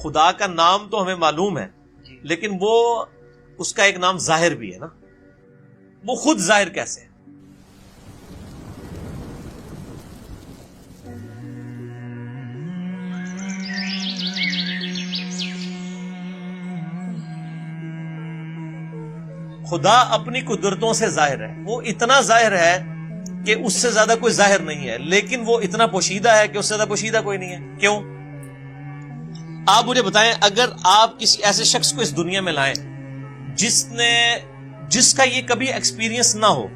خدا کا نام تو ہمیں معلوم ہے لیکن وہ اس کا ایک نام ظاہر بھی ہے نا, وہ خود ظاہر کیسے ہے؟ خدا اپنی قدرتوں سے ظاہر ہے, وہ اتنا ظاہر ہے کہ اس سے زیادہ کوئی ظاہر نہیں ہے, لیکن وہ اتنا پوشیدہ ہے کہ اس سے زیادہ پوشیدہ کوئی نہیں ہے. کیوں؟ آپ مجھے بتائیں, اگر آپ کسی ایسے شخص کو اس دنیا میں لائیں جس کا یہ کبھی ایکسپیرینس نہ ہو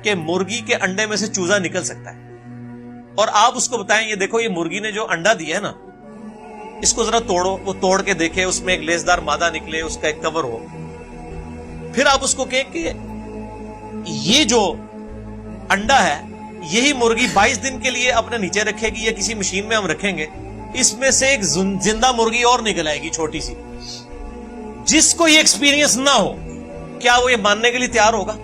کہ مرغی کے انڈے میں سے چوزا نکل سکتا ہے, اور آپ اس کو بتائیں یہ دیکھو یہ مرغی نے جو انڈا دیا ہے نا اس کو ذرا توڑو, وہ توڑ کے دیکھے اس میں ایک لیسدار مادہ نکلے, اس کا ایک کور ہو, پھر آپ اس کو کہیں کہ یہ جو انڈا ہے یہی مرغی 22 دن کے لیے اپنے نیچے رکھے گی یا کسی مشین میں ہم رکھیں گے, اس میں سے ایک زندہ مرغی اور نکل آئے گی چھوٹی سی. جس کو یہ ایکسپیرینس نہ ہو کیا وہ یہ ماننے کے لیے تیار ہوگا؟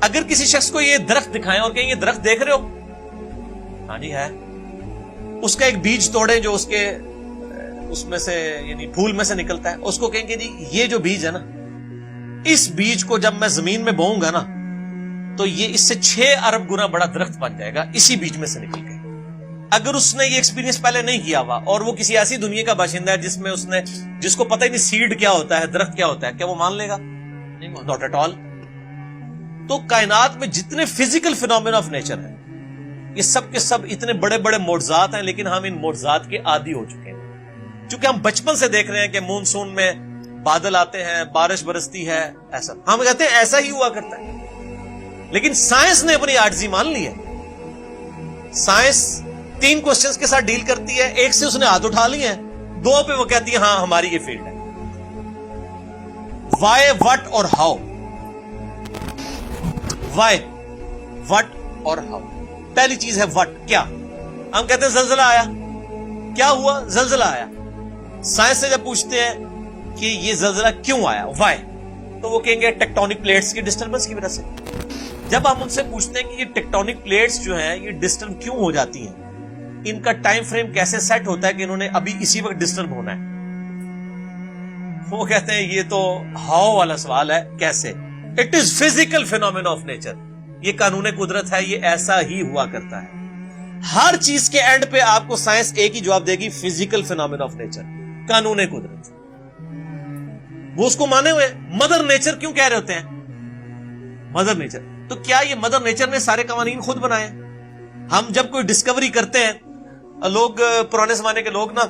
اگر کسی شخص کو یہ درخت دکھائیں اور کہیں یہ درخت دیکھ رہے ہو, ہاں جی ہے, اس کا ایک بیج توڑیں جو اس میں سے یعنی پھول میں سے نکلتا ہے, اس کو کہیں کہ جی یہ جو بیج ہے نا اس بیج کو جب میں زمین میں بوؤں گا نا تو یہ اس سے 6 ارب گنا بڑا درخت بن جائے گا اسی بیج میں سے نکل کے. اگر اس نے یہ ایکسپیرینس پہلے نہیں کیا ہوا اور وہ کسی ایسی دنیا کا باشندہ ہے جس کو پتہ ہی نہیں سیڈ کیا ہوتا ہے, درخت کیا ہوتا ہے, کیا وہ مان لے گا؟ Not at all. تو کائنات میں جتنے فزیکل فینومینا آف نیچر ہیں یہ سب کے سب اتنے بڑے بڑے معجزات ہیں, لیکن ہم ان معجزات کے عادی ہو چکے ہیں چونکہ ہم بچپن سے دیکھ رہے ہیں کہ مونسون میں بادل آتے ہیں, بارش برستی ہے, ایسا ہم کہتے ہیں ایسا ہی ہوا کرتا ہے. لیکن سائنس نے اپنی عاجزی مان لی ہے. سائنس 3 کوسچنز کے ساتھ ڈیل کرتی ہے, ایک سے اس نے ہاتھ اٹھا لی ہے, 2 پہ وہ کہتی ہے ہاں ہماری یہ فیلڈ ہے. وائی, وٹ اور ہاؤ. وائی, وٹ اور ہاؤ. پہلی چیز ہے وٹ, کیا. ہم کہتے ہیں زلزلہ آیا, کیا ہوا؟ زلزلہ آیا. سائنس سے جب پوچھتے ہیں کہ یہ زلزلہ کیوں آیا, وائی, تو وہ کہیں گے ٹیکٹونک پلیٹس کی ڈسٹربنس کی وجہ سے. جب ہم ان سے پوچھتے ہیں کہ یہ ٹیکٹونک پلیٹس جو ہیں یہ ڈسٹرب کیوں ہو جاتی ہیں, ان کا ٹائم فریم کیسے سیٹ ہوتا ہے کہ انہوں نے ابھی اسی وقت ڈسٹرب ہونا ہے, وہ کہتے ہیں یہ تو ہاؤ والا سوال ہے, کیسے. It is physical phenomena of nature, یہ قانون قدرت ہے, یہ ایسا ہی ہوا کرتا ہے. ہر چیز کے اینڈ پہ آپ کو سائنس ایک ہی جواب دے گی, فزیکل فینومینا آف نیچر, قانون قدرت. وہ اس کو مانے ہوئے. مدر نیچر کیوں کہہ رہے ہوتے ہیں مدر نیچر؟ تو کیا یہ مدر نیچر نے سارے قوانین خود بنائے؟ ہم جب کوئی ڈسکوری کرتے ہیں, لوگ پرانے زمانے کے لوگ نا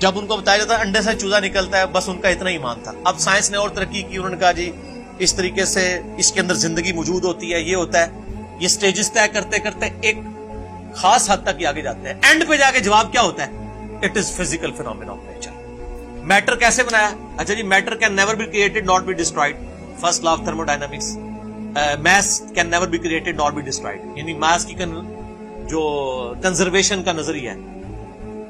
جب ان کو بتایا جاتا ہے انڈے سے چوزا نکلتا ہے, بس ان کا اتنا ایمان تھا. اب سائنس نے اور ترقی کی, انہوں نے کہا جی اس طریقے سے اس کے اندر زندگی موجود ہوتی ہے, یہ ہوتا ہے. یہ سٹیجز طے کرتے کرتے ایک خاص حد تک آگے جاتے ہیں. اینڈ پہ جا کے جواب کیا ہوتا ہے؟ It is physical phenomena of nature. Matter کیسے بنایا؟ اچھا جی, matter can never be created not be destroyed, first law of thermodynamics. Mass can never be created not be destroyed, یعنی میس کی جو کنزرویشن کا نظریہ ہے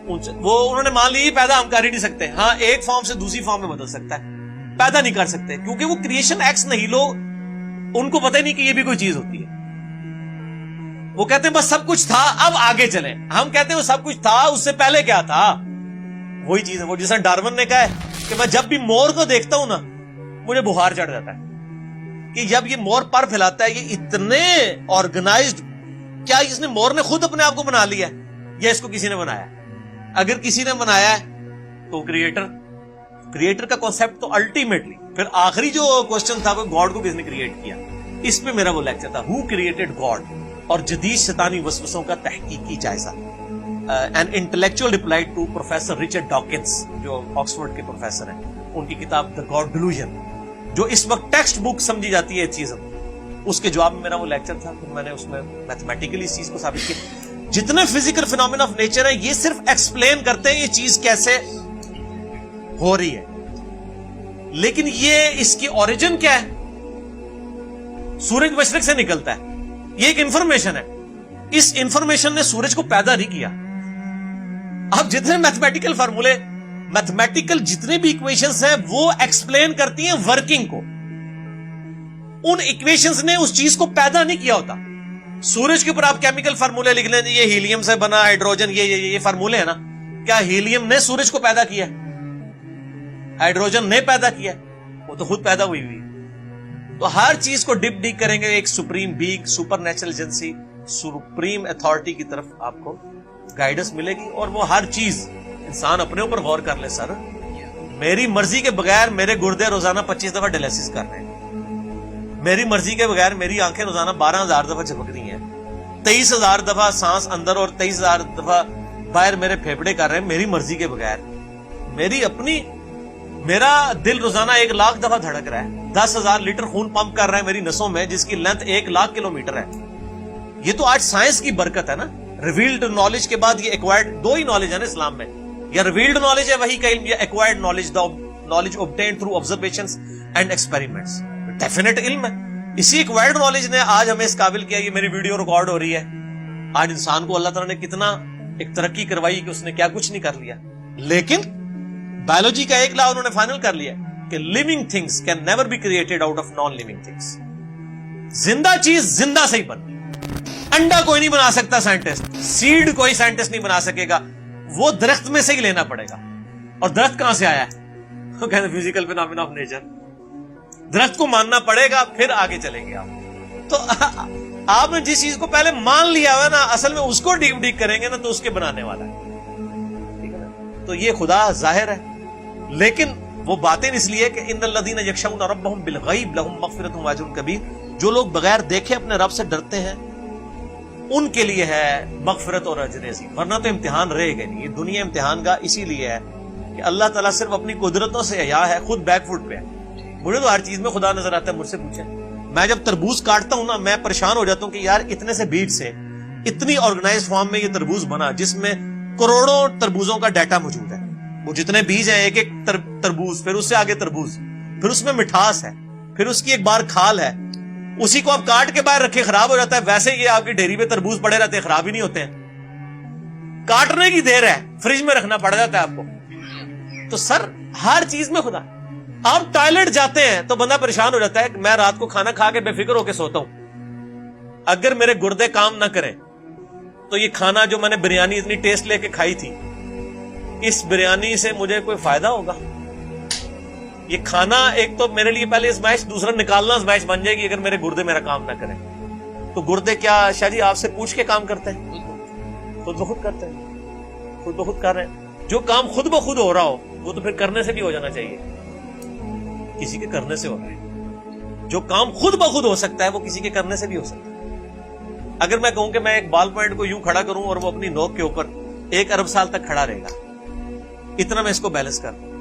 وہ انہوں نے مان لی پیدا ہم کر ہی نہیں سکتے. ہاں ایک فارم سے دوسری فارم میں بدل سکتا ہے, پیدا نہیں کر سکتے کیونکہ وہ کریشن ایکس نہیں, لوگ ان کو پتہ ہی نہیں کہ یہ بھی کوئی چیز ہوتی ہے. وہ کہتے ہیں بس سب کچھ تھا اب آگے چلیں. ہم کہتے ہیں وہ سب کچھ تھا, اس سے پہلے کیا تھا؟ وہی چیز ہے وہ جیسا ڈارون نے کہا ہے کہ میں جب بھی مور کو دیکھتا ہوں نا مجھے بخار چڑھ جاتا ہے, کہ جب یہ مور پر پھیلاتا ہے یہ اتنے آرگنائزڈ, کیا اس نے مور نے خود اپنے آپ کو بنا لیا یا اس کو کسی نے بنایا؟ اگر کسی نے بنایا ہے تو کریٹر کا کانسیپٹ تو الٹیمیٹلی پھر آخری جو کوسچن تھا وہ گاڈ کو کس نے کریٹ کیا, اس پہ میرا وہ لیکچر تھا, ہو کریٹڈ گاڈ, اور جدید شیطانی وسوسوں کا تحقیقی جائزہ. an intellectual reply to professor Richard Dawkins جو آکسفورڈ کے پروفیسر ہیں, ان کی کتاب The God Delusion جو اس وقت ٹیکسٹ بک سمجھی جاتی ہے ایتھیزم, اس کے جواب میں میرا وہ لیکچر تھا. پھر میں نے اس میں میتھمیٹیکلی اس چیز کو ثابت کیا. جتنے فزیکل فینومینا آف نیچر ہیں یہ صرف ایکسپلین کرتے ہیں یہ چیز کیسے ہو رہی ہے, لیکن یہ اس کی اوریجن کیا ہے؟ سورج مشرق سے نکلتا ہے, یہ ایک انفارمیشن ہے. اس انفارمیشن نے سورج کو پیدا نہیں کیا. اب جتنے میتھمیٹیکل فارمولے, میتھمیٹیکل جتنے بھی ایکویشنز ہیں وہ ایکسپلین کرتی ہیں ورکنگ کو. ان ایکویشنز نے اس چیز کو پیدا نہیں کیا ہوتا. سورج کے اوپر آپ کیمیکل فارمولے لکھ لیں, یہ ہیلیم سے بنا, ہائیڈروجن, یہ فارمولے ہیں نا, کیا ہیلیم نے سورج کو پیدا کیا؟ ہائیڈروجن نے پیدا کیا؟ وہ تو خود پیدا ہوئی ہوئی. تو ہر چیز کو ڈپ ڈیک کریں گے ایک supreme being, super natural agency, supreme authority کی طرف آپ کو گائیڈنس ملے گی. اور وہ ہر چیز انسان اپنے اوپر غور کر لے. سر میری مرضی کے بغیر میرے گردے روزانہ 25 دفعہ ڈائلیسس کر رہے ہیں، میری مرضی کے بغیر میری آنکھیں روزانہ 12,000 دفعہ جھپک رہی ہیں، 23,000 دفعہ سانس اندر اور 23,000 دفعہ باہر میرے پھیپھڑے کر رہے ہیں میری مرضی کے بغیر. میری اپنی میرا دل روزانہ 1,00,000 دفعہ دھڑک رہا ہے، 10,000 لیٹر خون پمپ کر رہا ہے میری نسوں میں، جس کی لینتھ 1,00,000 کلومیٹر ہے. یہ تو آج سائنس کی برکت ہے نا. ریویلڈ نالج کے بعد یہ ایکوائرڈ، دو ہی نالج ہے نا اسلام میں، یا ریویلڈ نالج ہے وہی کا علم، یا acquired knowledge, knowledge obtained through observations and experiments. Definite علم ہے. اسی ایکوائرڈ نالج نے آج ہمیں اس قابل کیا. یہ میری ویڈیو ریکارڈ ہو رہی ہے. آج انسان کو اللہ تعالیٰ نے کتنا ایک ترقی کروائی کہ اس نے کیا کچھ نہیں کر لیا. لیکن بایولوجی کا ایک لا انہوں نے فائنل کر لیا کہ living things can never be created out of non-living things. زندہ چیز زندہ سے ہی بنتی. انڈا کوئی نہیں بنا سکتا سائنٹسٹ، سیڈ کوئی سائنٹسٹ نہیں بنا سکے گا، وہ درخت میں سے ہی لینا پڑے گا. اور درخت کہاں سے آیا ہے؟ وہ کہتے ہیں فزیکل فینامنا آف نیچر. درخت کو ماننا پڑے گا پھر آگے چلیں گے آپ. تو آپ نے جس چیز کو پہلے مان لیا ہوا نا، اصل میں اس کو ڈیپ ڈیپ کریں گے نا تو اس کے بنانے والا ہے. ٹھیک ہے نا. تو یہ خدا ظاہر ہے، لیکن وہ باتیں اس لیے کہ ان الذین یخشون ربهم بالغیب لهم مغفرۃ واجر کبیر. جو لوگ بغیر دیکھے اپنے رب سے ڈرتے ہیں ان کے لیے ہے مغفرت اور اجر عظیم. ورنہ تو امتحان رہے گا نہیں. یہ دنیا امتحان کا اسی لیے ہے کہ اللہ تعالیٰ صرف اپنی قدرتوں سے حیا ہے، خود بیک فٹ پہ ہے. مجھے تو ہر چیز میں خدا نظر آتا ہے. مجھ سے پوچھیں، میں جب تربوز کاٹتا ہوں نا، میں پریشان ہو جاتا ہوں کہ یار اتنے سے بیج سے اتنی آرگنائز فارم میں یہ تربوز بنا جس میں کروڑوں تربوزوں کا ڈیٹا موجود ہے. وہ جتنے بیج ہیں، ایک ایک تربوز، پھر اس سے آگے تربوز، پھر اس میں مٹھاس ہے، پھر اس کی ایک بار کھال ہے. اسی کو آپ کاٹ کے باہر رکھے خراب ہو جاتا ہے. ویسے یہ آپ کی ڈیری پہ تربوز پڑے رہتے ہیں، خراب ہی نہیں ہوتے ہیں. کاٹنے کی دیر ہے، فریج میں رکھنا پڑ جاتا ہے آپ کو. تو سر ہر چیز میں خدا. آپ ٹوائلٹ جاتے ہیں تو بندہ پریشان ہو جاتا ہے کہ میں رات کو کھانا کھا کے بے فکر ہو کے سوتا ہوں، اگر میرے گردے کام نہ کریں تو یہ کھانا جو میں نے بریانی اتنی ٹیسٹ لے کے کھائی تھی، اس بریانی سے مجھے کوئی فائدہ ہوگا؟ یہ کھانا ایک تو میرے لیے پہلے ازمائش، دوسرا نکالنا ازمائش بن جائے گی اگر میرے گردے میرا کام نہ کریں. تو گردے کیا شاہ جی آپ سے پوچھ کے کام کرتے ہیں؟ خود بخود کرتے ہیں، خود بخود کر رہے ہیں. جو کام خود بخود ہو رہا ہو وہ تو پھر کرنے سے بھی ہو جانا چاہیے. کسی کے کرنے سے ہو رہا ہے. جو کام خود بخود ہو سکتا ہے وہ کسی کے کرنے سے بھی ہو سکتا ہے. اگر میں کہوں کہ میں ایک بال پوائنٹ کو یوں کھڑا کروں اور وہ اپنی نوک کے اوپر 1 ارب سال تک کھڑا رہے گا، اتنا میں اس کو بیلنس کر دوں،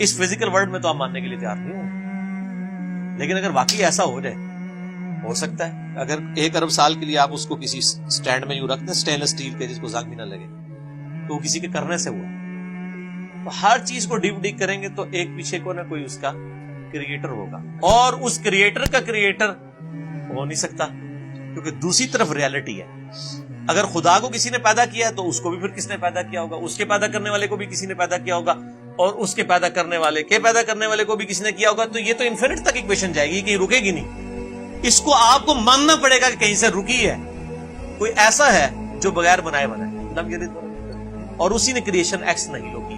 اس فزیکل ورلڈ میں تو آپ ماننے کے لیے تیار نہیں ہوں. لیکن اگر واقعی ایسا ہو جائے، ہو سکتا ہے اگر 1 ارب سال کے لیے آپ اس کو کسی سٹینڈ میں یوں رکھ دیں اسٹینلیس اسٹیل کے جس کو زنگ بھی نہ لگے، تو وہ کسی کے کرنے سے ہوا. تو ہر چیز کو ڈیپ ڈیپ کریں گے تو ایک پیچھے کو نہ کوئی اس کا کریٹر ہوگا، اور اس کریٹر کا کریٹر ہو نہیں سکتا کیونکہ دوسری طرف ریالٹی ہے. اگر خدا کو کسی نے پیدا کیا ہے تو اس کو بھی پھر کس نے پیدا کیا ہوگا، اس کے پیدا کرنے والے کو بھی کسی نے پیدا کیا ہوگا، اور اس کے پیدا کرنے والے کے پیدا کرنے والے کو بھی کسی نے کیا ہوگا. تو یہ تو انفینٹ تک ایکویشن جائے گی، کہیں رکے گی نہیں. اس کو آپ کو ماننا پڑے گا کہ کہیں سے رکی ہے. کوئی ایسا ہے جو بغیر بنائے بنا ہے، اور اسی نے کریشن ایکس نہیں لوگ